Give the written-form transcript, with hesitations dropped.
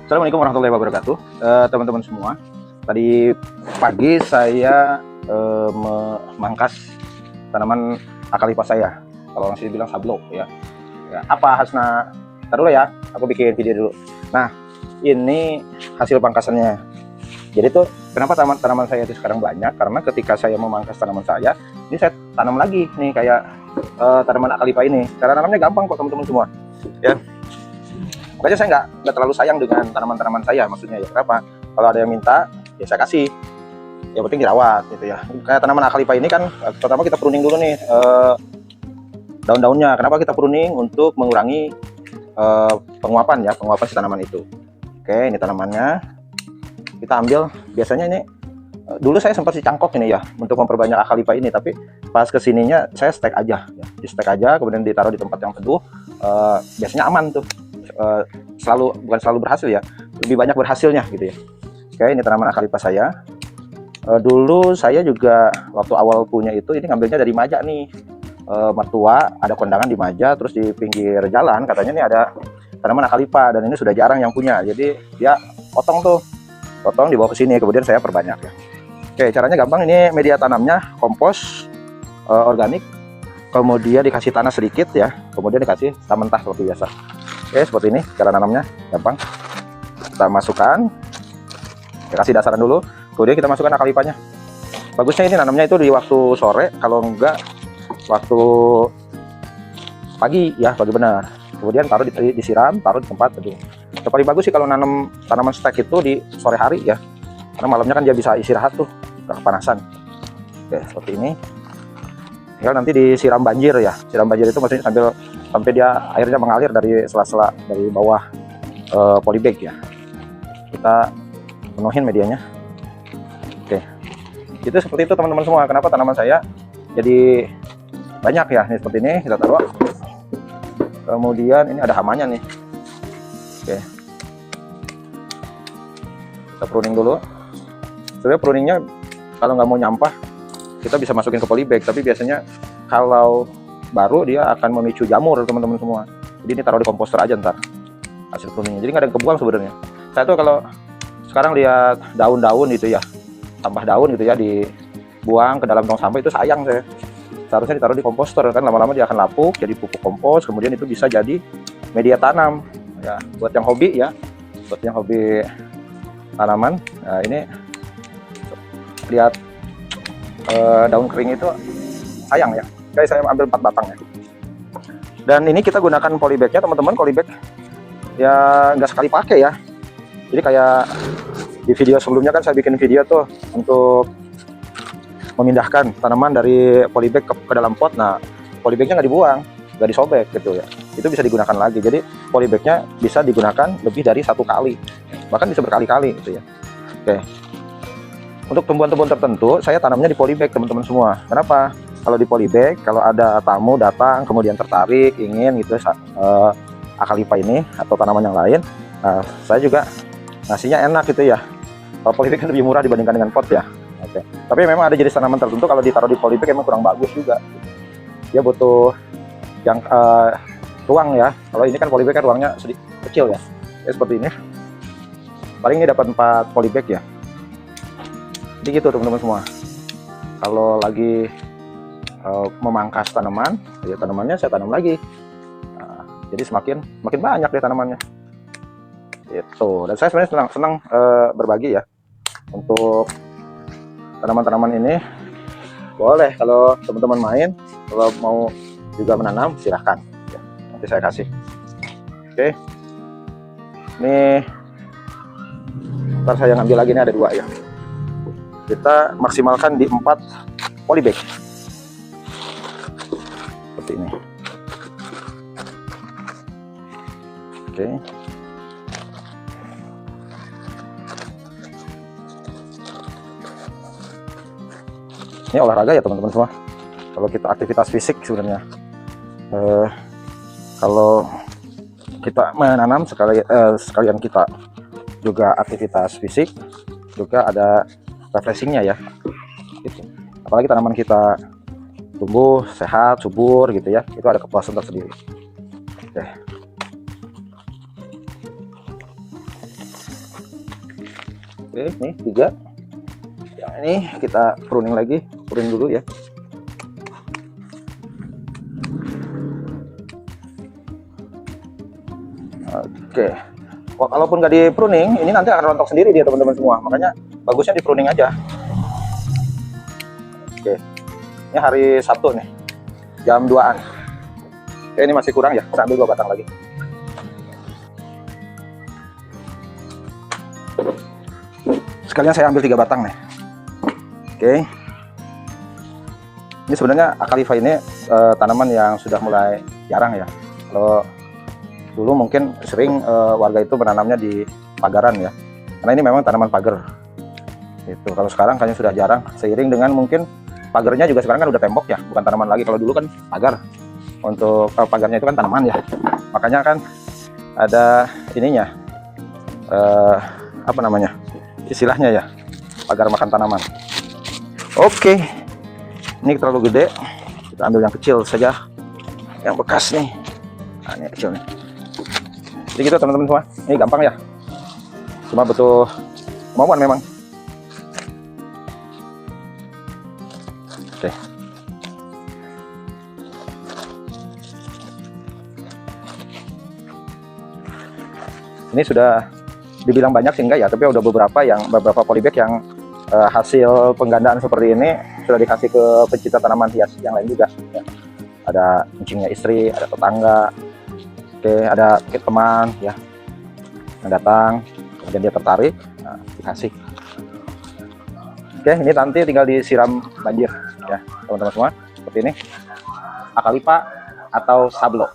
Assalamualaikum warahmatullahi wabarakatuh, teman-teman semua. Tadi pagi saya memangkas tanaman akalipus saya. Kalau orang sini bilang sablo ya. Apa Hasna? Ntar dulu ya, aku bikin video dulu. Nah, ini hasil pangkasannya. Jadi tuh kenapa tanaman saya itu sekarang banyak? Karena ketika saya memangkas tanaman saya, ini saya tanam lagi nih kayak tanaman akalipus ini. Cara nanamnya gampang kok teman-teman semua. Ya. Makanya saya nggak terlalu sayang dengan tanaman-tanaman saya, maksudnya ya. Kenapa? Kalau ada yang minta, ya saya kasih. Yang penting dirawat gitu ya. Kayak tanaman akalipus ini kan, pertama kita pruning dulu nih daun-daunnya. Kenapa kita pruning? Untuk mengurangi penguapan ya, penguapan si tanaman itu. Oke, ini tanamannya. Kita ambil, biasanya ini dulu saya sempat si cangkok ini ya untuk memperbanyak akalipus ini, tapi pas kesininya saya stek aja ya. Di stek aja, kemudian ditaruh di tempat yang teduh. Biasanya aman tuh. Bukan selalu berhasil ya, lebih banyak berhasilnya gitu ya. Oke, ini tanaman akalipus saya. Dulu saya juga waktu awal punya itu, ini ngambilnya dari Maja nih. Mertua ada kondangan di Maja, terus di pinggir jalan katanya nih ada tanaman akalipus, dan ini sudah jarang yang punya, jadi dia potong dibawa ke sini, kemudian saya perbanyak ya. Oke, caranya gampang. Ini media tanamnya kompos organik, kemudian dikasih tanah sedikit ya, kemudian dikasih tanah mentah seperti biasa. Oke, seperti ini cara nanamnya, gampang. Kita masukkan, kita kasih dasaran dulu, kemudian kita masukkan akalipusnya. Bagusnya ini nanamnya itu di waktu sore, kalau enggak waktu pagi ya, pagi benar. Kemudian taruh disiram, taruh di tempat teduh. Yang paling bagus sih kalau nanam tanaman stek itu di sore hari ya, karena malamnya kan dia bisa istirahat tuh, nggak kepanasan. Oke, seperti ini. Tinggal nanti disiram banjir ya. Siram banjir itu maksudnya sampai dia airnya mengalir dari sela-sela dari bawah polybag ya. Kita penuhin medianya. Oke, itu seperti itu teman-teman semua. Kenapa tanaman saya jadi banyak ya? Ini seperti ini, kita taruh. Kemudian ini ada hamanya nih. Oke, kita pruning dulu. Sebenarnya pruningnya kalau nggak mau nyampah, kita bisa masukin ke polybag, tapi biasanya kalau baru dia akan memicu jamur teman-teman semua. Jadi ini taruh di komposter aja ntar hasil pruningnya, jadi nggak ada yang kebuang sebenarnya. Saya tuh kalau sekarang lihat daun-daun gitu ya, tambah daun gitu ya, dibuang ke dalam tong sampah, itu sayang saya. Seharusnya ditaruh di komposter, kan lama-lama dia akan lapuk jadi pupuk kompos, kemudian itu bisa jadi media tanam ya, buat yang hobi ya, buat yang hobi tanaman. Nah, ini lihat daun kering itu sayang ya. Oke, saya ambil 4 batang ya. Dan ini kita gunakan polybagnya teman-teman, polybag ya nggak sekali pakai ya. Jadi kayak di video sebelumnya kan saya bikin video tuh untuk memindahkan tanaman dari polybag ke dalam pot. Nah, polybagnya nggak dibuang, nggak disobek gitu ya. Itu bisa digunakan lagi. Jadi polybagnya bisa digunakan lebih dari 1 kali, bahkan bisa berkali-kali gitu ya. Oke. Untuk tumbuhan-tumbuhan tertentu saya tanamnya di polybag teman-teman semua. Kenapa? Kalau di polybag, kalau ada tamu datang kemudian tertarik ingin gitu akalipus ini atau tanaman yang lain, saya juga ngasihnya enak gitu ya. Kalau polybag kan lebih murah dibandingkan dengan pot ya. Oke. Tapi memang ada jenis tanaman tertentu kalau ditaruh di polybag emang kurang bagus juga. Dia butuh yang ruang ya. Kalau ini kan polybag kan ruangnya sedikit kecil ya. Seperti ini. Paling ini dapat 4 polybag ya. Jadi gitu teman-teman semua. Kalau lagi memangkas tanaman, ya tanamannya saya tanam lagi. Jadi makin banyak deh tanamannya. Itu. Dan saya sebenarnya senang berbagi ya untuk tanaman-tanaman ini. Boleh kalau teman-teman main, kalau mau juga menanam silahkan. Ya, nanti saya kasih. Oke. Ini ntar saya ngambil lagi, ini ada 2 ya. Kita maksimalkan di 4 polybag. Seperti ini. Oke. Ini olahraga ya teman-teman semua. Kalau kita aktivitas fisik sebenarnya. Kalau kita menanam sekalian kita juga aktivitas fisik, juga ada refreshingnya ya. Gitu. Apalagi tanaman kita tumbuh sehat, subur gitu ya, itu ada kepuasan tersendiri. Oke. Oke, nih 3. Yang ini kita pruning lagi, pruning dulu ya. Oke. Walaupun nggak di pruning, ini nanti akan rontok sendiri dia teman-teman semua. Makanya bagusnya di pruning aja. Oke. Ini hari Sabtu nih, jam 2-an. Oke, ini masih kurang ya. Saya ambil 2 batang lagi. Sekalian saya ambil 3 batang nih. Oke. Ini sebenarnya Acalypha ini tanaman yang sudah mulai jarang ya. Kalau dulu mungkin sering warga itu menanamnya di pagaran ya. Karena ini memang tanaman pagar. Itu kalau sekarang kayaknya sudah jarang. Seiring dengan mungkin pagarnya juga sekarang kan udah tembok ya, bukan tanaman lagi. Kalau dulu kan pagar. Untuk pagarnya itu kan tanaman ya. Makanya kan ada ininya. Apa namanya? Istilahnya ya, pagar makan tanaman. Oke, ini terlalu gede, kita ambil yang kecil saja, yang bekas nih. Nah, ini kecil nih. Jadi gitu teman-teman semua, ini gampang ya, cuma butuh kemauan memang. Oke. Ini sudah dibilang banyak sih enggak ya, tapi udah beberapa polybag yang hasil penggandaan seperti ini sudah dikasih ke pecinta tanaman hias yang lain juga ya. Ada kucingnya istri, ada tetangga, oke, ada teman ya yang datang, kemudian dia tertarik, nah, dikasih. Oke, ini nanti tinggal disiram banjir ya teman-teman semua, seperti ini Acalypha atau Sablo.